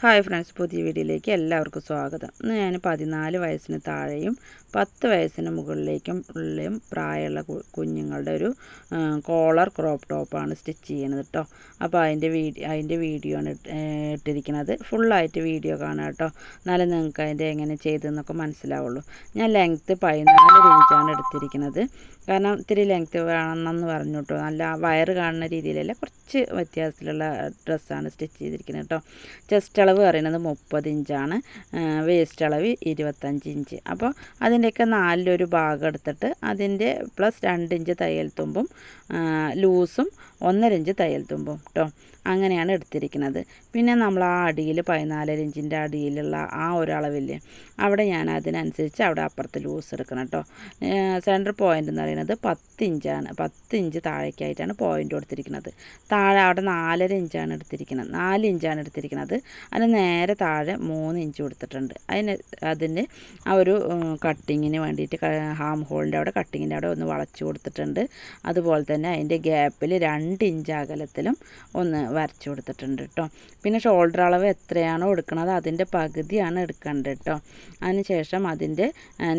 Hi friends, പുതിയ വീഡിയോയിലേക്ക് എല്ലാവർക്കും സ്വാഗതം. ഇന്ന് ഞാൻ 14 വയസ്സിന് താഴെയും 10 വയസ്സിന് മുകളിലേക്കും ഉള്ളയും പ്രായമുള്ള കുഞ്ഞുങ്ങളുടെ ഒരു കോളർ ക്രോപ്പ് ടോപ്പാണ് സ്റ്റിച്ച് ചെയ്യുന്നത് കേട്ടോ. അപ്പോൾ അതിൻ്റെ വീഡിയോ ആണ് ഇട്ടിരിക്കുന്നത്. ഫുള്ളായിട്ട് വീഡിയോ കാണുക കേട്ടോ. എന്നാലും നിങ്ങൾക്ക് അതിൻ്റെ എങ്ങനെ ചെയ്തതെന്നൊക്കെ മനസ്സിലാവുള്ളൂ. ഞാൻ ലെങ്ത്ത് 14 ഇഞ്ചാണ് എടുത്തിരിക്കുന്നത്. കാരണം ഇത്തിരി ലെങ്ത്ത് വേണമെന്ന് പറഞ്ഞു കേട്ടോ. നല്ല വയറ് കാണുന്ന രീതിയിലല്ല, കുറച്ച് വ്യത്യാസത്തിലുള്ള ഡ്രസ്സാണ് സ്റ്റിച്ച് ചെയ്തിരിക്കുന്നത് കേട്ടോ. ചെസ്റ്റ് അളവ് പറയുന്നത് 30 ഇഞ്ചാണ്. വേസ്റ്റ് അളവ് 25 ഇഞ്ച്. അപ്പോൾ അതിൻ്റെയൊക്കെ നാലിലൊരു ഭാഗം എടുത്തിട്ട് അതിൻ്റെ പ്ലസ് 2 ഇഞ്ച് തയ്യൽ തുമ്പും ലൂസും 1.5 ഇഞ്ച് തയ്യൽ തുമ്പും കേട്ടോ. അങ്ങനെയാണ് എടുത്തിരിക്കുന്നത്. പിന്നെ നമ്മൾ ആ അടിയിൽ 14 ഇഞ്ചിൻ്റെ അടിയിലുള്ള ആ ഒരു അളവില്ലേ, അവിടെ ഞാൻ അതിനനുസരിച്ച് അവിടെ അപ്പുറത്ത് ലൂസ് എടുക്കണം കേട്ടോ. സെൻറ്റർ പോയിൻ്റ് എന്ന് പറയുന്നത് 10 ഇഞ്ചാണ്. 10 ഇഞ്ച് താഴേക്കായിട്ടാണ് പോയിൻ്റ് കൊടുത്തിരിക്കുന്നത്. താഴെ അവിടെ 4.5 ഇഞ്ചാണ് എടുത്തിരിക്കുന്നത്. 4 ഇഞ്ചാണ് എടുത്തിരിക്കുന്നത്. അതിന് നേരെ താഴെ 3 ഇഞ്ച് കൊടുത്തിട്ടുണ്ട്. അതിന് ആ ഒരു കട്ടിങ്ങിന് വേണ്ടിയിട്ട് ഹാം ഹോളിൻ്റെ അവിടെ കട്ടിങ്ങിൻ്റെ അവിടെ ഒന്ന് വളച്ച് കൊടുത്തിട്ടുണ്ട്. അതുപോലെ തന്നെ അതിൻ്റെ ഗ്യാപ്പിൽ 2 ഇഞ്ച് അകലത്തിലും ഒന്ന് വരച്ച് കൊടുത്തിട്ടുണ്ട് കേട്ടോ. പിന്നെ ഷോൾഡർ അളവ് എത്രയാണോ എടുക്കുന്നത് അതിൻ്റെ പകുതിയാണ് എടുക്കേണ്ടത് കേട്ടോ. അതിന് ശേഷം അതിൻ്റെ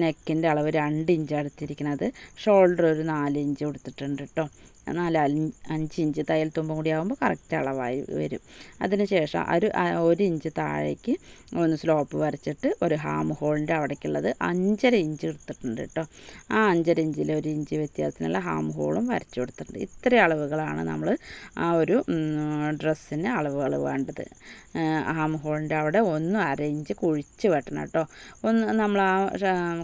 നെക്കിൻ്റെ അളവ് 2 ഇഞ്ചാണ് എടുത്തിരിക്കുന്നത്. ഷോൾഡർ ഒരു 4 ഇഞ്ച് കൊടുത്തിട്ടുണ്ട് കേട്ടോ. 5 ഇഞ്ച് തയ്യൽ തുമ്പും കൂടി ആകുമ്പോൾ കറക്റ്റ് അളവായി വരും. അതിന് ശേഷം ഒരു ഇഞ്ച് താഴേക്ക് ഒന്ന് സ്ലോപ്പ് വരച്ചിട്ട് ഒരു ഹാം ഹോളിൻ്റെ അവിടേക്കുള്ളത് 5.5 ഇഞ്ച് എടുത്തിട്ടുണ്ട് കേട്ടോ. ആ 5.5 ഇഞ്ചിൽ 1 ഇഞ്ച് വ്യത്യാസത്തിനുള്ള ഹാം ഹോളും വരച്ചു കൊടുത്തിട്ടുണ്ട്. ഇത്രയും അളവുകളാണ് നമ്മൾ ആ ഒരു ഡ്രസ്സിന് അളവുകൾ വേണ്ടത്. ഹാം ഹോളിൻ്റെ അവിടെ 1.5 ഇഞ്ച് കുഴിച്ച് വെട്ടണം കേട്ടോ. നമ്മൾ ആ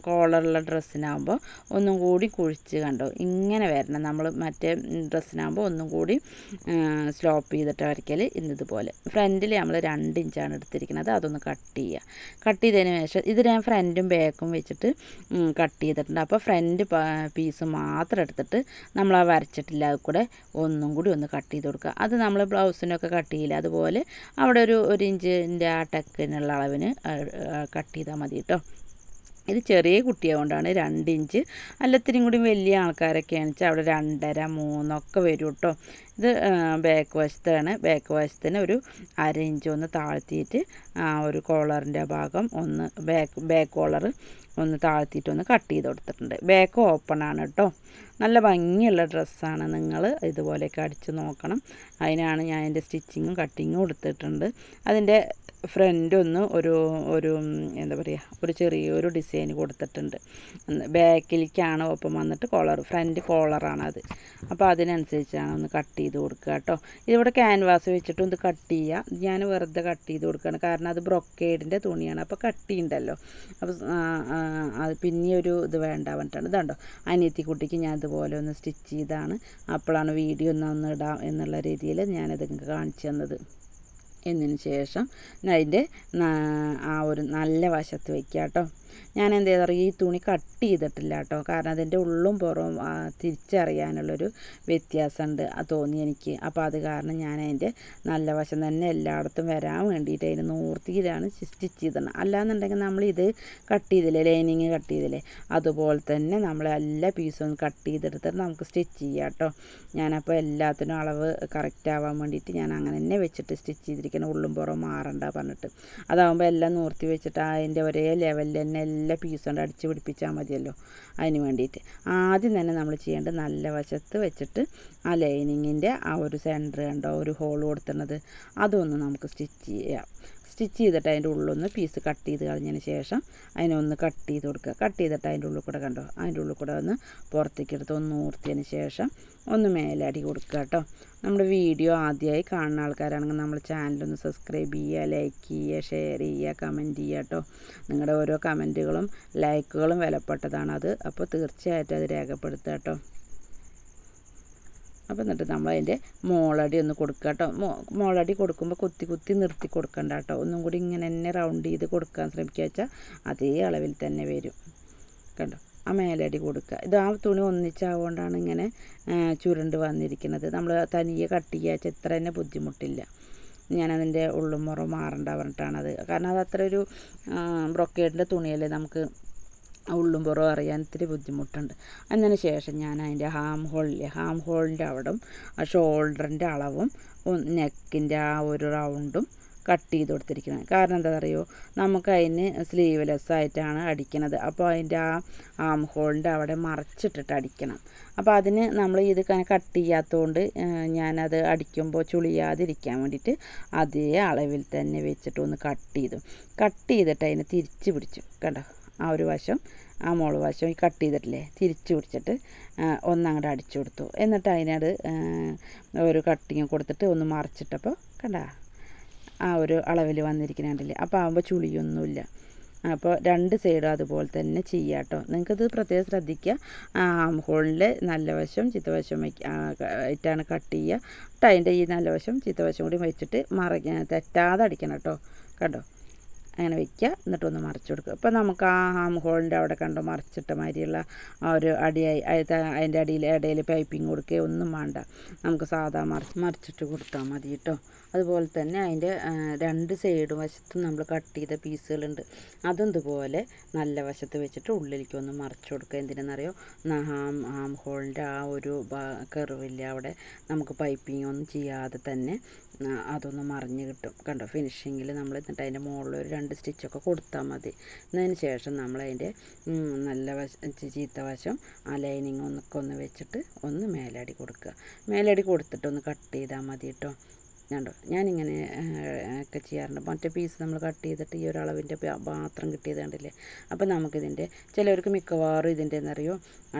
കോളറുള്ള ഡ്രസ്സിനാകുമ്പോൾ ഒന്നും കൂടി കുഴിച്ച് കണ്ടോ ഇങ്ങനെ വരണം. നമ്മൾ മറ്റേ ഡ്രസ്സിനാകുമ്പോൾ ഒന്നും കൂടി സ്ലോപ്പ് ചെയ്തിട്ട് വരയ്ക്കൽ ഇന്നതുപോലെ. ഫ്രണ്ടിൽ നമ്മൾ 2 ഇഞ്ചാണ് എടുത്തിരിക്കുന്നത്. അതൊന്ന് കട്ട് ചെയ്യുക. കട്ട് ചെയ്തതിന് ശേഷം ഇത് ഞാൻ ഫ്രണ്ടും ബാക്കും വെച്ചിട്ട് കട്ട് ചെയ്തിട്ടുണ്ട്. അപ്പോൾ ഫ്രണ്ട് പീസ് മാത്രം എടുത്തിട്ട് നമ്മൾ ആ വരച്ചിട്ടില്ല അത് കൂടെ ഒന്നും കൂടി ഒന്ന് കട്ട് ചെയ്ത് കൊടുക്കുക. അത് നമ്മൾ ബ്ലൗസിനൊക്കെ കട്ട് ചെയ്യില്ല, അതുപോലെ അവിടെ ഒരു ഇഞ്ചിൻ്റെ ആ ടക്കിനുള്ള അളവിന് കട്ട് ചെയ്താൽ മതി കേട്ടോ. ഇത് ചെറിയ കുട്ടിയായതുകൊണ്ടാണ് 2 ഇഞ്ച്. അല്ലത്തിനും കൂടി വലിയ ആൾക്കാരൊക്കെയാണെന്ന് വെച്ചാൽ അവിടെ 2.5 3 ഒക്കെ വരും കേട്ടോ. ഇത് ബാക്ക് വശത്താണ്. ബാക്ക് വശത്തിന് ഒരു 1/2 ഇഞ്ച് ഒന്ന് താഴ്ത്തിയിട്ട് ഒരു കോളറിൻ്റെ ഭാഗം ഒന്ന് ബാക്ക് കോളർ ഒന്ന് താഴ്ത്തിയിട്ടൊന്ന് കട്ട് ചെയ്ത് കൊടുത്തിട്ടുണ്ട്. ബാക്ക് ഓപ്പൺ ആണ് കേട്ടോ. നല്ല ഭംഗിയുള്ള ഡ്രസ്സാണ്. നിങ്ങൾ ഇതുപോലെയൊക്കെ അടിച്ച് നോക്കണം. അതിനാണ് ഞാൻ എൻ്റെ സ്റ്റിച്ചിങ്ങും കട്ടിങ്ങും കൊടുത്തിട്ടുണ്ട്. അതിൻ്റെ ഫ്രണ്ട് ഒന്ന് ഒരു എന്താ പറയുക, ഒരു ചെറിയൊരു ഡിസൈൻ കൊടുത്തിട്ടുണ്ട്. ബാക്കിലേക്കാണ് ഒപ്പം വന്നിട്ട് ഫ്രണ്ട് കോളറാണ് അത്. അപ്പോൾ അതിനനുസരിച്ചാണ് ഒന്ന് കട്ട് ചെയ്ത് കൊടുക്കുക കേട്ടോ. ഇതിവിടെ ക്യാൻവാസ് വെച്ചിട്ട് ഒന്ന് കട്ട് ചെയ്യുക. ഞാൻ വെറുതെ കട്ട് ചെയ്ത് കൊടുക്കുകയാണ്, കാരണം അത് ബ്രൊക്കേഡിൻ്റെ തുണിയാണ്. അപ്പോൾ കട്ടി ഉണ്ടല്ലോ, അപ്പോൾ അത് പിന്നെ ഒരു ഇത് വേണ്ട പറഞ്ഞിട്ടാണ്. ഇതുണ്ടോ അനിയത്തിക്കുട്ടിക്ക് ഞാൻ ഇതുപോലെ ഒന്ന് സ്റ്റിച്ച് ചെയ്താണ്. അപ്പോഴാണ് വീഡിയോ ഒന്ന് ഇടാം എന്നുള്ള രീതിയിൽ ഞാനത് കാണിച്ചു തന്നത്. എന്നതിന് ശേഷം അതിൻ്റെ ആ ഒരു നല്ല വശത്ത് വയ്ക്കുക കേട്ടോ. ഞാൻ എന്ത് ചെയ്താൽ ഈ തുണി കട്ട് ചെയ്തിട്ടില്ല കേട്ടോ, കാരണം അതിൻ്റെ ഉള്ളും പുറവും തിരിച്ചറിയാനുള്ളൊരു വ്യത്യാസമുണ്ട് തോന്നി എനിക്ക്. അപ്പോൾ അത് കാരണം ഞാൻ അതിൻ്റെ നല്ല വശം തന്നെ എല്ലായിടത്തും വരാൻ വേണ്ടിയിട്ട് അതിന് നൂർത്തിയിലാണ് സ്റ്റിച്ച് ചെയ്തത്. അല്ലാന്നുണ്ടെങ്കിൽ നമ്മളിത് കട്ട് ചെയ്തില്ലേ, ലൈനിങ് കട്ട് ചെയ്തില്ലേ, അതുപോലെ തന്നെ നമ്മൾ എല്ലാ പീസും കട്ട് ചെയ്തെടുത്തിട്ട് നമുക്ക് സ്റ്റിച്ച് ചെയ്യാം കേട്ടോ. ഞാനപ്പോൾ എല്ലാത്തിനും അളവ് കറക്റ്റ് ആവാൻ വേണ്ടിയിട്ട് ഞാൻ അങ്ങനെ തന്നെ വെച്ചിട്ട് സ്റ്റിച്ച് ചെയ്തിരിക്കണം. ഉള്ളും പുറവും മാറണ്ട പറഞ്ഞിട്ട്. അതാകുമ്പോൾ എല്ലാം നൂർത്തി വെച്ചിട്ട് അതിൻ്റെ ഒരേ ലെവലിൽ തന്നെ എല്ലാ പീസ് കൊണ്ട് അടിച്ച് പിടിപ്പിച്ചാൽ മതിയല്ലോ. അതിന് വേണ്ടിയിട്ട് ആദ്യം തന്നെ നമ്മൾ ചെയ്യേണ്ടത് നല്ല വശത്ത് വെച്ചിട്ട് ആ ലൈനിങ്ങിൻ്റെ ആ ഒരു സെൻറ്റർ കണ്ടോ ഒരു ഹോൾ കൊടുത്തുന്നത് അതൊന്ന് നമുക്ക് സ്റ്റിച്ച് ചെയ്യാം. സ്റ്റിച്ച് ചെയ്തിട്ട് അതിൻ്റെ ഉള്ളൊന്ന് പീസ് കട്ട് ചെയ്ത് കളഞ്ഞതിന് ശേഷം അതിനൊന്ന് കട്ട് ചെയ്ത് കൊടുക്കുക. കട്ട് ചെയ്തിട്ട് അതിൻ്റെ ഉള്ളിൽ കൂടെ കണ്ടോ, അതിൻ്റെ ഉള്ളിൽ കൂടെ ഒന്ന് പുറത്തേക്ക് എടുത്ത് ഒന്ന് നൂർത്തിയതിന് ശേഷം ഒന്ന് മേലടി കൊടുക്കുക കേട്ടോ. നമ്മുടെ വീഡിയോ ആദ്യമായി കാണുന്ന ആൾക്കാരാണെങ്കിൽ നമ്മൾ ചാനലൊന്ന് സബ്സ്ക്രൈബ് ചെയ്യുക, ലൈക്ക് ചെയ്യുക, ഷെയർ ചെയ്യുക, കമൻറ്റ് ചെയ്യുക കേട്ടോ. നിങ്ങളുടെ ഓരോ കമൻറ്റുകളും ലൈക്കുകളും വിലപ്പെട്ടതാണത്. അപ്പോൾ തീർച്ചയായിട്ടും അത് രേഖപ്പെടുത്തുക കേട്ടോ. അപ്പോൾ എന്നിട്ട് നമ്മൾ അതിൻ്റെ മോളടി ഒന്ന് കൊടുക്കുക കേട്ടോ. മോളടി കൊടുക്കുമ്പോൾ കുത്തി നിർത്തി കൊടുക്കണ്ട കേട്ടോ. ഒന്നും കൂടി ഇങ്ങനെ തന്നെ റൗണ്ട് ചെയ്ത് കൊടുക്കാൻ ശ്രമിക്കുക വെച്ചാൽ അതേ അളവിൽ തന്നെ വരും കണ്ടോ. ആ മേലടി കൊടുക്കുക. ഇത് ആ തുണി ഒന്നിച്ചാവുകൊണ്ടാണ് ഇങ്ങനെ ചുരുണ്ട് വന്നിരിക്കുന്നത്. നമ്മൾ തനിയെ കട്ട് ചെയ്യുക വെച്ചാൽ ഇത്ര തന്നെ ബുദ്ധിമുട്ടില്ല. ഞാനതിൻ്റെ ഉള്ളും മുറം മാറണ്ട പറഞ്ഞിട്ടാണത്. കാരണം അത് അത്ര ഒരു ബ്രൊക്കേഡിൻ്റെ തുണിയല്ലേ, നമുക്ക് ഉള്ളും പുറവും അറിയാൻ ഇത്തിരി ബുദ്ധിമുട്ടുണ്ട്. അതിന് ശേഷം ഞാൻ അതിൻ്റെ ഹാം ഹോളിൻ്റെ അവിടം ഷോൾഡറിൻ്റെ അളവും നെക്കിൻ്റെ ആ ഒരു റൗണ്ടും കട്ട് ചെയ്ത് കൊടുത്തിരിക്കുന്നത്. കാരണം എന്താ അറിയോ, നമുക്ക് അതിന് സ്ലീവ്ലെസ് ആയിട്ടാണ് അടിക്കുന്നത്. അപ്പോൾ അതിൻ്റെ ആ ആം ഹോളിൻ്റെ അവിടെ മറച്ചിട്ടിട്ട് അടിക്കണം. അപ്പോൾ അതിന് നമ്മൾ ഇത് കട്ട് ചെയ്യാത്തതുകൊണ്ട് ഞാനത് അടിക്കുമ്പോൾ ചുളിയാതിരിക്കാൻ വേണ്ടിയിട്ട് അതേ അളവിൽ തന്നെ വെച്ചിട്ട് ഒന്ന് കട്ട് ചെയ്തിട്ട് അതിനെ തിരിച്ച് പിടിച്ചു. കണ്ടോ, ആ ഒരു വശം, ആ മോള് വശം ഈ കട്ട് ചെയ്തിട്ടില്ലേ, തിരിച്ച് പിടിച്ചിട്ട് ഒന്നങ്ങോട്ട് അടിച്ചു കൊടുത്തു. എന്നിട്ട് അതിനത് ഒരു കട്ടിങ് കൊടുത്തിട്ട് ഒന്ന് മറിച്ചിട്ടപ്പോൾ കണ്ട ആ ഒരു അളവിൽ വന്നിരിക്കുന്നുണ്ടല്ലേ. അപ്പോൾ ആകുമ്പോൾ ചുളിയൊന്നുമില്ല. അപ്പോൾ രണ്ട് സൈഡും അതുപോലെ തന്നെ ചെയ്യുക കേട്ടോ. നിങ്ങൾക്കത് പ്രത്യേകം ശ്രദ്ധിക്കുക. ആം ഹോളിൻ്റെ നല്ല വശം ചിത്തവശം ആയിട്ടാണ് കട്ട് ചെയ്യുക. എന്നിട്ട് അതിൻ്റെ ഈ നല്ല വശം ചിത്തവശം കൂടി വെച്ചിട്ട് തെറ്റാതെ അടിക്കണം കേട്ടോ. കണ്ടോ, അങ്ങനെ വയ്ക്കുക. എന്നിട്ടൊന്ന് മറിച്ച് കൊടുക്കുക. അപ്പോൾ നമുക്ക് ആ ഹാം ഹോളിൻ്റെ അവിടെ കണ്ടോ മറിച്ചിട്ട മാതിരിയുള്ള ആ ഒരു അടിയായി അതിൻ്റെ ഇടയിൽ പൈപ്പിങ് കൊടുക്കുകയോ ഒന്നും വേണ്ട. നമുക്ക് സാധാ മറിച്ചിട്ട് കൊടുത്താൽ മതി കേട്ടോ. അതുപോലെ തന്നെ അതിൻ്റെ രണ്ട് സൈഡ് വശത്തും നമ്മൾ കട്ട് ചെയ്ത പീസുകളുണ്ട്. അതും ഇതുപോലെ നല്ല വശത്ത് വെച്ചിട്ട് ഉള്ളിലേക്ക് ഒന്ന് മറിച്ച് കൊടുക്കുക. എന്തിനെന്നറിയോ, ഹാം ഹോളിൻ്റെ ആ ഒരു കർവില്ല അവിടെ നമുക്ക് പൈപ്പിംഗ് ഒന്നും ചെയ്യാതെ തന്നെ അതൊന്ന് മറിഞ്ഞ് കിട്ടും. കണ്ടോ, ഫിനിഷിങ്ങിൽ നമ്മൾ എന്നിട്ട് അതിൻ്റെ മുകളിൽ ഒരു 2 സ്റ്റിച്ചൊക്കെ കൊടുത്താൽ മതി. എന്നതിന് ശേഷം നമ്മളതിൻ്റെ നല്ല ചീത്ത വശം ആ ലൈനിങ് ഒന്ന് വെച്ചിട്ട് ഒന്ന് മേലടി കൊടുക്കുക. മേലടി കൊടുത്തിട്ടൊന്ന് കട്ട് ചെയ്താൽ മതി കേട്ടോ. കണ്ടോ, ഞാനിങ്ങനെ ഒക്കെ ചെയ്യാറുണ്ട്. മറ്റേ പീസ് നമ്മൾ കട്ട് ചെയ്തിട്ട് ഈ ഒരു അളവിൻ്റെ മാത്രം കിട്ടിയത് കണ്ടില്ലേ. അപ്പോൾ നമുക്കിതിൻ്റെ ചിലവർക്ക് മിക്കവാറും ഇതിൻ്റെ എന്നറിയോ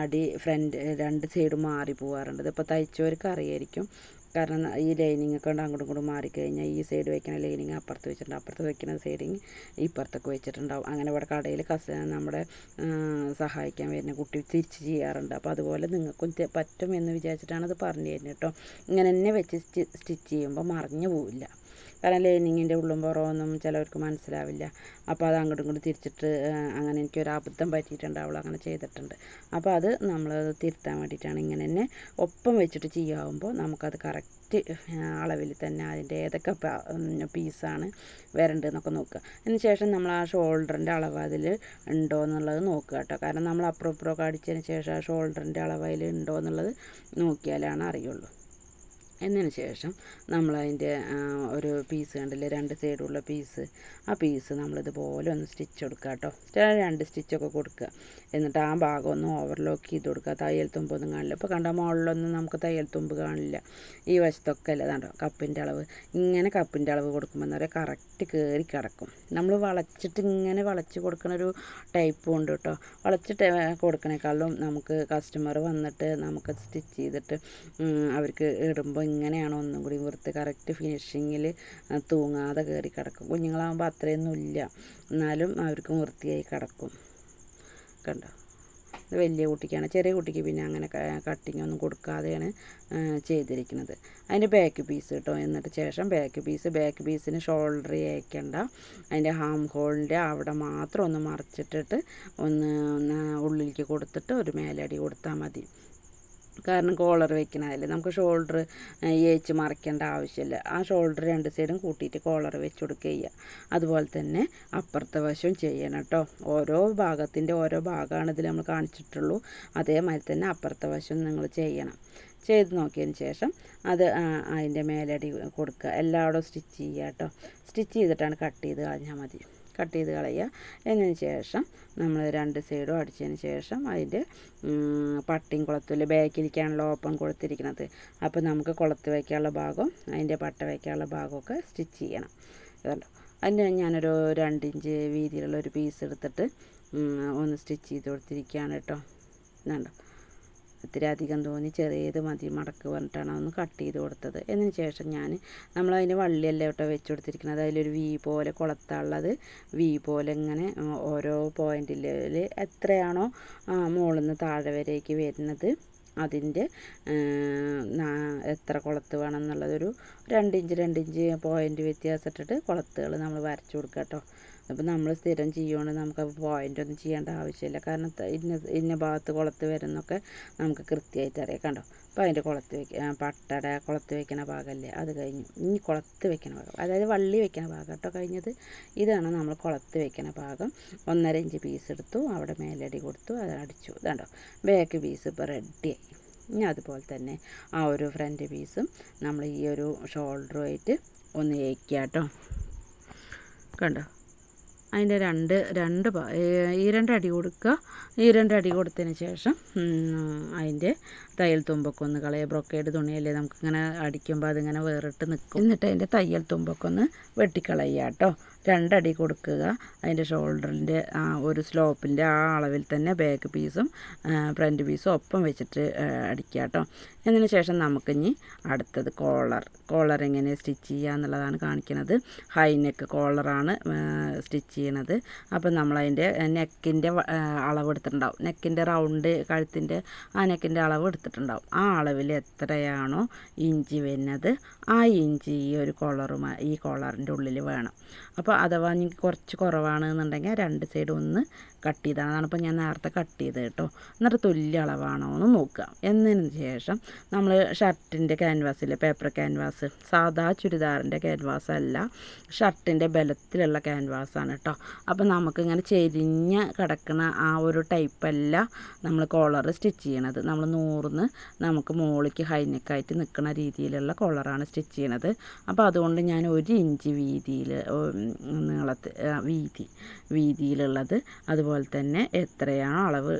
ഫ്രണ്ട് 2 സൈഡ് മാറി പോകാറുണ്ട്. ഇതിപ്പോൾ തയ്ച്ചവർക്ക് അറിയായിരിക്കും. കാരണം ഈ ലൈനിങ് ഒക്കെ അങ്ങോട്ടും ഇങ്ങോട്ടും മാറിക്കഴിഞ്ഞാൽ ഈ സൈഡ് വയ്ക്കുന്ന ലൈനിങ് അപ്പുറത്ത് വെച്ചിട്ടുണ്ട്, അപ്പുറത്ത് വയ്ക്കുന്ന സൈഡിങ് ഇപ്പുറത്തൊക്കെ വെച്ചിട്ടുണ്ടാവും. അങ്ങനെ ഇവിടെ കടയിൽ നമ്മുടെ സഹായിക്കാൻ വരുന്ന കുട്ടി തിരിച്ച് ചെയ്യാറുണ്ട്. അപ്പോൾ അതുപോലെ നിങ്ങൾക്കും പറ്റും എന്ന് വിചാരിച്ചിട്ടാണ് ഇത് പറഞ്ഞു തരുന്നത് കേട്ടോ. ഇങ്ങനെ തന്നെ വെച്ച് സ്റ്റിച്ച് ചെയ്യുമ്പോൾ മറിഞ്ഞു പോവില്ല. കാരണം ലൈനിങ്ങിൻ്റെ ഉള്ളും പുറമൊന്നും ചിലവർക്ക് മനസ്സിലാവില്ല. അപ്പോൾ അത് അങ്ങോട്ടും ഇങ്ങോട്ടും തിരിച്ചിട്ട് അങ്ങനെ എനിക്കൊരു അബദ്ധം പറ്റിയിട്ടുണ്ട്, അവൾ അങ്ങനെ ചെയ്തിട്ടുണ്ട്. അപ്പോൾ അത് നമ്മൾ തിരുത്താൻ വേണ്ടിയിട്ടാണ് ഇങ്ങനെ തന്നെ ഒപ്പം വെച്ചിട്ട് ചെയ്യാവുമ്പോൾ നമുക്കത് കറക്റ്റ് അളവിൽ തന്നെ അതിൻ്റെ ഏതൊക്കെ പീസാണ് വരേണ്ടതെന്നൊക്കെ നോക്കുക. അതിന് ശേഷം നമ്മൾ ആ ഷോൾഡറിൻ്റെ അളവ് അതിൽ ഉണ്ടോ എന്നുള്ളത് നോക്കുക കേട്ടോ. കാരണം നമ്മൾ അപ്പുറമൊക്കെ അടിച്ചതിന് ശേഷം ആ ഷോൾഡറിൻ്റെ അളവ് അതിൽ ഉണ്ടോ എന്നുള്ളത് നോക്കിയാലാണ് അറിയുള്ളൂ. എന്നതിന് ശേഷം നമ്മളതിൻ്റെ ഒരു പീസ് കണ്ടില്ലേ, 2 സൈഡുള്ള പീസ്, ആ പീസ് നമ്മളിതുപോലെ ഒന്ന് സ്റ്റിച്ച് കൊടുക്കുക കേട്ടോ. 2 സ്റ്റിച്ചൊക്കെ കൊടുക്കുക. എന്നിട്ട് ആ ഭാഗം ഒന്ന് ഓവർലോക്ക് ചെയ്ത് കൊടുക്കുക. തയ്യൽ തുമ്പൊന്നും കാണില്ല. ഇപ്പോൾ കണ്ട മുകളിലൊന്നും നമുക്ക് തയ്യൽ തുമ്പ് കാണില്ല. ഈ വശത്തൊക്കെ അല്ല കണ്ടോ കപ്പിൻ്റെ അളവ്. ഇങ്ങനെ കപ്പിൻ്റെ അളവ് കൊടുക്കുമ്പോൾ എന്താ പറയുക, കറക്റ്റ് കയറി കിടക്കും. നമ്മൾ വളച്ചിട്ട് ഇങ്ങനെ വളച്ച് കൊടുക്കണൊരു ടൈപ്പും ഉണ്ട് കേട്ടോ. വളച്ചിട്ട് കൊടുക്കണേക്കാളും നമുക്ക് കസ്റ്റമർ വന്നിട്ട് നമുക്ക് സ്റ്റിച്ച് ചെയ്തിട്ട് അവർക്ക് ഇടുമ്പോൾ ഇങ്ങനെയാണോ ഒന്നും കൂടി വൃത്തി കറക്റ്റ് ഫിനിഷിങ്ങിൽ തൂങ്ങാതെ കയറി കിടക്കും. കുഞ്ഞുങ്ങളാകുമ്പോൾ അത്രയൊന്നും ഇല്ല, എന്നാലും അവർക്ക് വൃത്തിയായി കിടക്കും. കണ്ടോ, ഇത് വലിയ കുട്ടിക്കാണ്. ചെറിയ കുട്ടിക്ക് പിന്നെ അങ്ങനെ കട്ടിങ് ഒന്നും കൊടുക്കാതെയാണ് ചെയ്തിരിക്കുന്നത്. അതിൻ്റെ ബാക്ക് പീസ് കേട്ടോ. എന്നിട്ട് ശേഷം ബാക്ക് പീസിന് ഷോൾഡർ അയക്കേണ്ട, അതിൻ്റെ ഹാം ഹോളിൻ്റെ അവിടെ മാത്രം ഒന്ന് മറിച്ചിട്ടിട്ട് ഒന്ന് ഉള്ളിലേക്ക് കൊടുത്തിട്ട് ഒരു മേലടി കൊടുത്താൽ മതി. കാരണം കോളർ വെക്കണതല്ലേ, നമുക്ക് ഷോൾഡർ ഏച്ച് മറിക്കേണ്ട ആവശ്യമില്ല. ആ ഷോൾഡർ 2 സൈഡും കൂട്ടിയിട്ട് കോളർ വെച്ച് കൊടുക്കുക ചെയ്യുക. അതുപോലെ തന്നെ അപ്പുറത്തെ വശവും ചെയ്യണം കേട്ടോ. ഓരോ ഭാഗത്തിൻ്റെ ഓരോ ഭാഗമാണ് ഇതിൽ നമ്മൾ കാണിച്ചിട്ടുള്ളൂ. അതേമാതിരി തന്നെ അപ്പുറത്തെ വശവും നിങ്ങൾ ചെയ്യണം. ചെയ്ത് നോക്കിയതിന് ശേഷം അത് അതിൻ്റെ മേലടി കൊടുക്കുക. എല്ലായിടവും സ്റ്റിച്ച് ചെയ്യുക കേട്ടോ. സ്റ്റിച്ച് ചെയ്തിട്ടാണ് കട്ട് ചെയ്ത് കളഞ്ഞാൽ മതി. കട്ട് ചെയ്ത് കളയുക. എന്നതിന് ശേഷം നമ്മൾ 2 സൈഡും അടിച്ചതിന് ശേഷം അതിൻ്റെ പട്ടയും കുളത്തില്ല, ബാക്കിലേക്കാണല്ലോ ഓപ്പൺ കൊടുത്തിരിക്കുന്നത്. അപ്പോൾ നമുക്ക് കുളത്ത് വയ്ക്കാനുള്ള ഭാഗം അതിൻ്റെ പട്ട വയ്ക്കാനുള്ള ഭാഗമൊക്കെ സ്റ്റിച്ച് ചെയ്യണം. കണ്ടോ, അതിന് ഞാനൊരു 2 ഇഞ്ച് വീതിയിലുള്ള ഒരു പീസ് എടുത്തിട്ട് ഒന്ന് സ്റ്റിച്ച് ചെയ്ത് കൊടുത്തിരിക്കുകയാണ് കേട്ടോ. കണ്ടോ, ഇത്തിരി അധികം തോന്നി, ചെറിയത് മതി മടക്ക് പറഞ്ഞിട്ടാണ് അതൊന്ന് കട്ട് ചെയ്ത് കൊടുത്തത്. എന്നതിന് ശേഷം നമ്മളതിന് വള്ളിയല്ല കേട്ടോ വെച്ച് കൊടുത്തിരിക്കുന്നത്. അതിലൊരു വി പോലെ കൊളത്താനുള്ളത് വി പോലെ ഇങ്ങനെ ഓരോ പോയിൻറ്റിൽ എത്രയാണോ മുകളിൽ നിന്ന് താഴെ വരേക്ക് വരുന്നത് അതിൻ്റെ എത്ര കുളത്ത് വേണം എന്നുള്ളതൊരു 2 ഇഞ്ച് പോയിൻ്റ് വ്യത്യാസമിട്ടിട്ട് കുളത്തുകൾ നമ്മൾ വരച്ച് കൊടുക്കുക കേട്ടോ. അപ്പോൾ നമ്മൾ സ്ഥിരം ചെയ്യുകൊണ്ട് നമുക്ക് പോയിൻ്റൊന്നും ചെയ്യേണ്ട ആവശ്യമില്ല. കാരണം ഇന്ന ഭാഗത്ത് കുളത്ത് വരുന്നൊക്കെ നമുക്ക് കൃത്യമായിട്ട് അറിയാം. കണ്ടോ, അപ്പോൾ അതിൻ്റെ പട്ടട കുളത്ത് വയ്ക്കുന്ന ഭാഗമല്ലേ അത് കഴിഞ്ഞു. ഇനി കുളത്ത് വയ്ക്കുന്ന ഭാഗം, അതായത് വള്ളി വയ്ക്കുന്ന ഭാഗം കേട്ടോ കഴിഞ്ഞത്. ഇതാണ് നമ്മൾ കുളത്ത് വയ്ക്കുന്ന ഭാഗം. 1.5 ഇഞ്ച് പീസ് എടുത്തു, അവിടെ മേലടി കൊടുത്തു, അത് അടിച്ചു. ഇതാണ്ടോ ബാക്ക് പീസ് ഇപ്പോൾ റെഡിയായി. ഇനി അതുപോലെ തന്നെ ആ ഒരു ഫ്രണ്ട് പീസും നമ്മൾ ഈ ഒരു ഷോൾഡറുമായിട്ട് ഒന്ന് ഏക്കുക കേട്ടോ. കണ്ടോ? അതിൻ്റെ ഈ രണ്ടടി കൊടുക്കുക. ഈ രണ്ടടി കൊടുത്തതിന് ശേഷം അതിൻ്റെ തയ്യൽ തുമ്പൊക്കെ ഒന്ന് കളയുക. ബ്രൊക്കേഡ് തുണിയല്ലേ, നമുക്കിങ്ങനെ അടിക്കുമ്പോൾ അതിങ്ങനെ വേറിട്ട് നിൽക്കും. എന്നിട്ട് അതിൻ്റെ തയ്യൽ തുമ്പൊക്കെ ഒന്ന് വെട്ടിക്കളയുക കേട്ടോ. രണ്ടടി കൊടുക്കുക. അതിൻ്റെ ഷോൾഡറിൻ്റെ ഒരു സ്ലോപ്പിൻ്റെ ആ അളവിൽ തന്നെ ബാക്ക് പീസും ഫ്രണ്ട് പീസും ഒപ്പം വെച്ചിട്ട് അടിക്കുക കേട്ടോ. എന്നതിന് ശേഷം നമുക്കിനി അടുത്തത് കോളർ എങ്ങനെ സ്റ്റിച്ച് ചെയ്യുക എന്നുള്ളതാണ് കാണിക്കുന്നത്. ഹൈ നെക്ക് കോളറാണ് സ്റ്റിച്ച് ചെയ്യണത്. അപ്പം നമ്മളതിൻ്റെ നെക്കിൻ്റെ അളവ് എടുത്തിട്ടുണ്ടാവും. നെക്കിൻ്റെ റൗണ്ട് കഴുത്തിൻ്റെ ആ നെക്കിൻ്റെ അളവ് എടുത്തിട്ടുണ്ടാവും. ആ അളവിൽ എത്രയാണോ ഇഞ്ചി വരുന്നത് ആ ഇഞ്ചി ഈ കോളറിൻ്റെ ഉള്ളിൽ വേണം. അപ്പോൾ അഥവാ നിങ്ങൾക്ക് കുറച്ച് കുറവാണെന്നുണ്ടെങ്കിൽ രണ്ട് സൈഡും ഒന്ന് കട്ട് ചെയ്താണ്. അതാണിപ്പോൾ ഞാൻ നേരത്തെ കട്ട് ചെയ്ത് കേട്ടോ. എന്നിട്ട് തുല്യ അളവാണോ എന്ന് നോക്കുക. എന്നതിന് ശേഷം നമ്മൾ ഷർട്ടിൻ്റെ ക്യാൻവാസിൽ പേപ്പർ ക്യാൻവാസ്, സാധാ ചുരിദാറിൻ്റെ ക്യാൻവാസ് അല്ല, ഷർട്ടിൻ്റെ ബലത്തിലുള്ള ക്യാൻവാസാണ് കേട്ടോ. അപ്പോൾ നമുക്കിങ്ങനെ ചെരിഞ്ഞ് കിടക്കുന്ന ആ ഒരു ടൈപ്പല്ല നമ്മൾ കോളർ സ്റ്റിച്ച് ചെയ്യണത്. നമ്മൾ നൂറിന്ന് നമുക്ക് മുകളിലേക്ക് ഹൈനെക്കായിട്ട് നിൽക്കുന്ന രീതിയിലുള്ള കോളറാണ് സ്റ്റിച്ച് ചെയ്യണത്. അപ്പോൾ അതുകൊണ്ട് ഞാൻ 1 ഇഞ്ച് വീതിയിലുള്ളത്, അതുപോലെ തന്നെ എത്രയാണോ അളവ്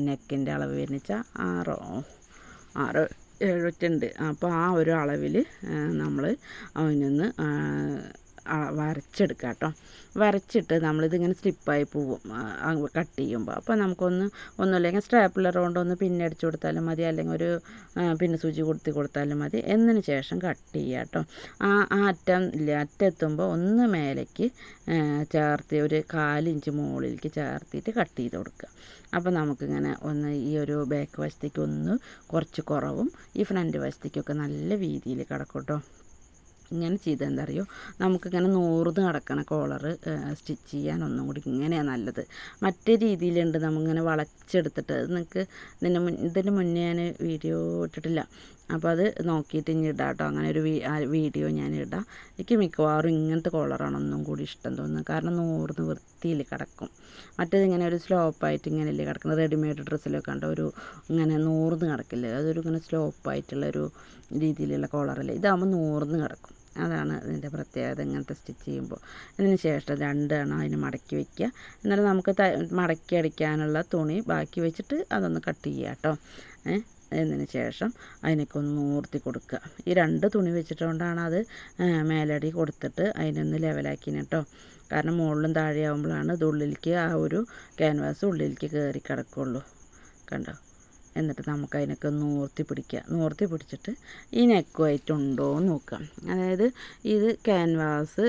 നെക്കിൻ്റെ അളവ് വരുന്ന വെച്ചാൽ 6 7 അപ്പോൾ ആ ഒരു അളവിൽ നമ്മൾ അതിനൊന്ന് വരച്ചെടുക്കുക കേട്ടോ. വരച്ചിട്ട് നമ്മളിതിങ്ങനെ സ്ലിപ്പായി പോവും കട്ട് ചെയ്യുമ്പോൾ. അപ്പോൾ ഒന്നുമില്ലെങ്കിൽ സ്റ്റാപ്ലർ കൊണ്ടൊന്ന് പിന്നെ അടിച്ചു കൊടുത്താലും മതി, അല്ലെങ്കിൽ ഒരു പിന്നെ സൂചി കൊടുത്താലും മതി. എന്നതിന് ശേഷം കട്ട് ചെയ്യുക കേട്ടോ. അറ്റെത്തുമ്പോൾ ഒന്ന് മേലേക്ക് ചേർത്ത് ഒരു 1/4 ഇഞ്ച് മുകളിലേക്ക് ചേർത്തിട്ട് കട്ട് ചെയ്ത് കൊടുക്കുക. അപ്പോൾ നമുക്കിങ്ങനെ ഈ ഒരു ബാക്ക് വശത്തേക്ക് കുറച്ച് കുറവും ഈ ഫ്രണ്ട് വശത്തേക്കൊക്കെ നല്ല വീതിയിൽ കിടക്കും കേട്ടോ. ഇങ്ങനെ ചെയ്താൽ എന്താ അറിയോ, നമുക്കിങ്ങനെ നൂർന്ന് കിടക്കണ കോളർ സ്റ്റിച്ച് ചെയ്യാൻ ഒന്നും കൂടി ഇങ്ങനെയാണ് നല്ലത്. മറ്റേ രീതിയിലുണ്ട് നമ്മളിങ്ങനെ വളച്ചെടുത്തിട്ട്, നിങ്ങൾക്ക് ഇതിന് മുന്നേ ഞാൻ വീഡിയോ ഇട്ടിട്ടില്ല. അപ്പോൾ അത് നോക്കിയിട്ട് ഇനി ഇടാം കേട്ടോ. അങ്ങനെ ഒരു വീഡിയോ ഞാൻ ഇടാം. എനിക്ക് മിക്കവാറും ഇങ്ങനത്തെ കോളറാണ് ഒന്നും കൂടി ഇഷ്ടം തോന്നുന്നത്. കാരണം നൂർന്ന് വൃത്തിയിൽ കിടക്കും. മറ്റേതിങ്ങനെ ഒരു സ്ലോപ്പായിട്ട് ഇങ്ങനെയല്ലേ കിടക്കുന്നത്. റെഡിമെയ്ഡ് ഡ്രസ്സിലൊക്കെ കണ്ട ഇങ്ങനെ നൂർന്ന് കിടക്കില്ല. ഇങ്ങനെ സ്ലോപ്പായിട്ടുള്ളൊരു രീതിയിലുള്ള കോളറല്ലേ. ഇതാകുമ്പോൾ നൂർന്ന് കിടക്കും. അതാണ് ഇതിൻ്റെ പ്രത്യേകത ഇങ്ങനത്തെ സ്റ്റിച്ച് ചെയ്യുമ്പോൾ. ഇതിന് ശേഷം 2 എണ്ണം അതിന് മടക്കി വയ്ക്കുക. എന്നിട്ട് നമുക്ക് മടക്കി അടിക്കാനുള്ള തുണി ബാക്കി വെച്ചിട്ട് അതൊന്ന് കട്ട് ചെയ്യുക കേട്ടോ. എന്നതിന് ശേഷം അതിനൊക്കെ ഒന്ന് നൂർത്തി കൊടുക്കുക. ഈ 2 തുണി വെച്ചിട്ടുകൊണ്ടാണ് അത് മേലടി കൊടുത്തിട്ട് അതിനൊന്ന് ലെവലാക്കിന് കേട്ടോ. കാരണം മുകളിലും താഴെ ആകുമ്പോഴാണ് ഇത് ഉള്ളിലേക്ക് ആ ഒരു ക്യാൻവാസ് ഉള്ളിലേക്ക് കയറി കിടക്കുള്ളൂ. കണ്ടോ? എന്നിട്ട് നമുക്ക് അതിനൊക്കെ നൂർത്തി പിടിച്ചിട്ട് ഈ നെക്കുമായിട്ടുണ്ടോ എന്ന് നോക്കാം. അതായത് ഇത് ക്യാൻവാസ്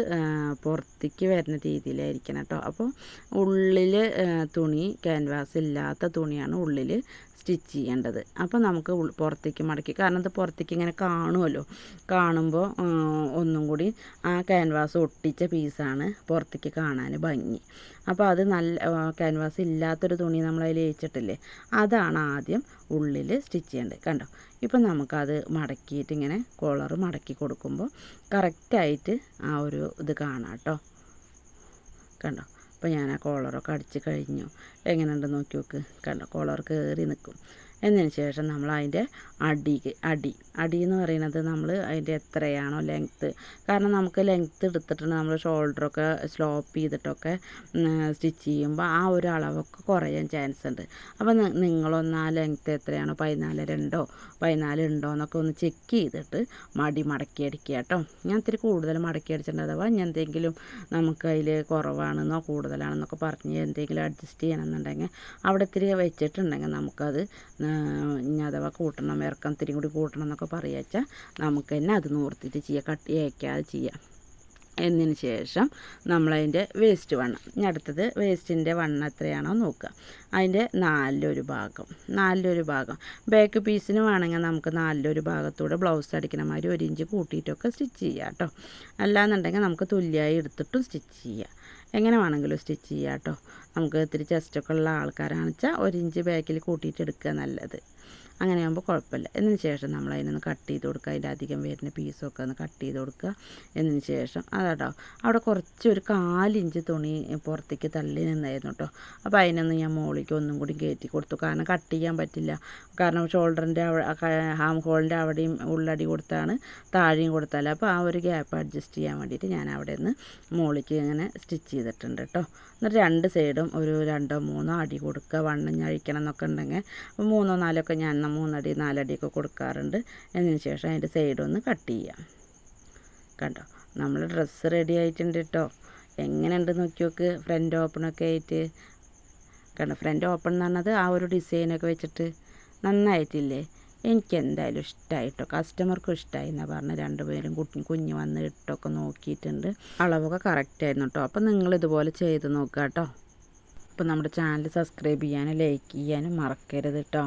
പുറത്തേക്ക് വരുന്ന രീതിയിലായിരിക്കണം കേട്ടോ. അപ്പോൾ ഉള്ളിൽ തുണി ക്യാൻവാസ് ഇല്ലാത്ത തുണിയാണ് ഉള്ളിൽ സ്റ്റിച്ച് ചെയ്യേണ്ടത്. അപ്പോൾ നമുക്ക് പുറത്തേക്ക് മടക്കി, കാരണം ഇത് പുറത്തേക്ക് ഇങ്ങനെ കാണുമല്ലോ, കാണുമ്പോൾ ഒന്നും കൂടി ആ ക്യാൻവാസ് ഒട്ടിച്ച പീസാണ് പുറത്തേക്ക് കാണാൻ ഭംഗി. അപ്പോൾ അത് നല്ല ക്യാൻവാസ് ഇല്ലാത്തൊരു തുണി നമ്മൾ അതിൽ വെച്ചിട്ടില്ലേ, അതാണ് ആദ്യം ഉള്ളിൽ സ്റ്റിച്ച് ചെയ്യേണ്ടത്. കണ്ടോ? ഇപ്പം നമുക്കത് മടക്കിയിട്ട് ഇങ്ങനെ കോളർ മടക്കി കൊടുക്കുമ്പോൾ കറക്റ്റായിട്ട് ആ ഒരു ഇത് കാണാം കേട്ടോ. കണ്ടോ? അപ്പോൾ ഞാൻ ആ കോളറൊക്കെ അടിച്ച് കഴിഞ്ഞു. എങ്ങനെയുണ്ടെന്ന് നോക്കി നോക്ക്. കണ്ടോ? കോളർ കയറി നിൽക്കും. എന്നതിന് ശേഷം നമ്മൾ അതിൻ്റെ അടി എന്ന് പറയുന്നത് നമ്മൾ അതിൻ്റെ എത്രയാണോ ലെങ്ത്ത്, കാരണം നമുക്ക് ലെങ്ത്ത് എടുത്തിട്ടുണ്ട് നമ്മൾ ഷോൾഡറൊക്കെ സ്ലോപ്പ് ചെയ്തിട്ടൊക്കെ സ്റ്റിച്ച് ചെയ്യുമ്പോൾ ആ ഒരു അളവൊക്കെ കുറയാൻ ചാൻസ് ഉണ്ട്. അപ്പോൾ നിങ്ങളൊന്ന് ആ ലെങ്ത്ത് എത്രയാണോ 14 ഉണ്ടോ എന്നൊക്കെ ഒന്ന് ചെക്ക് ചെയ്തിട്ട് മടക്കി അടിക്കുക കേട്ടോ. ഞാൻ ഇത്തിരി കൂടുതൽ മടക്കി അടിച്ചിട്ടുണ്ട്. അഥവാ ഞാൻ എന്തെങ്കിലും നമുക്ക് അതിൽ കുറവാണെന്നോ കൂടുതലാണെന്നൊക്കെ പറഞ്ഞ് എന്തെങ്കിലും അഡ്ജസ്റ്റ് ചെയ്യണമെന്നുണ്ടെങ്കിൽ അവിടെ ഇത്തിരി വെച്ചിട്ടുണ്ടെങ്കിൽ നമുക്കത് ഇനി അഥവാ ഇറക്കം ഇത്തിരി കൂടി കൂട്ടണം എന്നൊക്കെ പറയുക നമുക്ക് തന്നെ അത് നൂർത്തിട്ട് ചെയ്യുക, കട്ട് ചെയ്യിക്കാതെ ചെയ്യാം. എന്നതിന് ശേഷം നമ്മളതിൻ്റെ വേസ്റ്റ് വണ്ണം, ഇനി അടുത്തത് വേസ്റ്റിൻ്റെ വണ്ണം എത്രയാണോ നോക്കുക. അതിൻ്റെ 4 ഭാഗം ബാക്ക് പീസിന് വേണമെങ്കിൽ നമുക്ക് 4 ഭാഗത്തൂടെ ബ്ലൗസ് അടിക്കണ മാതിരി 1 ഇഞ്ച് കൂട്ടിയിട്ടൊക്കെ സ്റ്റിച്ച് ചെയ്യാം കേട്ടോ. അല്ലാന്നുണ്ടെങ്കിൽ നമുക്ക് തുല്യമായി എടുത്തിട്ടും സ്റ്റിച്ച് ചെയ്യാം. എങ്ങനെ വേണമെങ്കിലും സ്റ്റിച്ച് ചെയ്യാം കേട്ടോ. നമുക്ക് ഇത്തിരി ചെസ്റ്റൊക്കെ ഉള്ള ആൾക്കാരാണെന്ന് വെച്ചാൽ 1 ഇഞ്ച് ബാക്കിൽ കൂട്ടിയിട്ട് എടുക്കുക നല്ലത്. അങ്ങനെയാകുമ്പോൾ കുഴപ്പമില്ല. എന്നതിന് ശേഷം നമ്മൾ അതിനൊന്ന് കട്ട് ചെയ്ത് കൊടുക്കുക. അതിൻ്റെ അധികം വരുന്ന പീസൊക്കെ ഒന്ന് കട്ട് ചെയ്ത് കൊടുക്കുക. എന്നതിന് ശേഷം അതാട്ടോ അവിടെ കുറച്ച് ഒരു 1/4 ഇഞ്ച് തുണി പുറത്തേക്ക് തള്ളി നിന്നായിരുന്നു കേട്ടോ. അപ്പോൾ അതിനൊന്ന് ഞാൻ മുകളിലേക്ക് ഒന്നും കൂടി കയറ്റി കൊടുത്തു. കാരണം കട്ട് ചെയ്യാൻ പറ്റില്ല. കാരണം ഷോൾഡറിൻ്റെ ഹാം ഹോളിൻ്റെ അവിടെയും ഉള്ളടി കൊടുത്താണ്, താഴെയും കൊടുത്താൽ. അപ്പോൾ ആ ഒരു ഗ്യാപ്പ് അഡ്ജസ്റ്റ് ചെയ്യാൻ വേണ്ടിയിട്ട് ഞാൻ അവിടെ നിന്ന് മുകളിലേക്ക് ഇങ്ങനെ സ്റ്റിച്ച് ചെയ്തിട്ടുണ്ട് കേട്ടോ. എന്നിട്ട് 2 സൈഡും ഒരു 2 3 അടി കൊടുക്കുക. വണ്ണം ഞഴിക്കണം എന്നൊക്കെ ഉണ്ടെങ്കിൽ 3 4 ഒക്കെ ഞാൻ 3 അടി 4 അടിയൊക്കെ കൊടുക്കാറുണ്ട്. എന്നതിന് ശേഷം അതിൻ്റെ സൈഡൊന്ന് കട്ട് ചെയ്യാം. കണ്ടോ, നമ്മൾ ഡ്രസ്സ് റെഡി ആയിട്ടുണ്ട് കേട്ടോ. എങ്ങനെയുണ്ട് നോക്കി നോക്ക്, ഫ്രണ്ട് ഓപ്പണൊക്കെ ആയിട്ട്. കണ്ടോ, ഫ്രണ്ട് ഓപ്പൺ എന്ന് പറഞ്ഞത് ആ ഒരു ഡിസൈനൊക്കെ വെച്ചിട്ട് നന്നായിട്ടില്ലേ? എനിക്ക് എന്തായാലും ഇഷ്ടമായിട്ടോ. കസ്റ്റമർക്കും ഇഷ്ടമായി എന്നാണ് പറഞ്ഞത്. 2 പേരും കുഞ്ഞ് വന്ന് ഇട്ടൊക്കെ നോക്കിയിട്ടുണ്ട്. അളവൊക്കെ കറക്റ്റായിരുന്നു കേട്ടോ. അപ്പോൾ നിങ്ങളിതുപോലെ ചെയ്ത് നോക്കുക കേട്ടോ. അപ്പോൾ നമ്മുടെ ചാനൽ സബ്സ്ക്രൈബ് ചെയ്യാനും ലൈക്ക് ചെയ്യാനും മറക്കരുത് കേട്ടോ.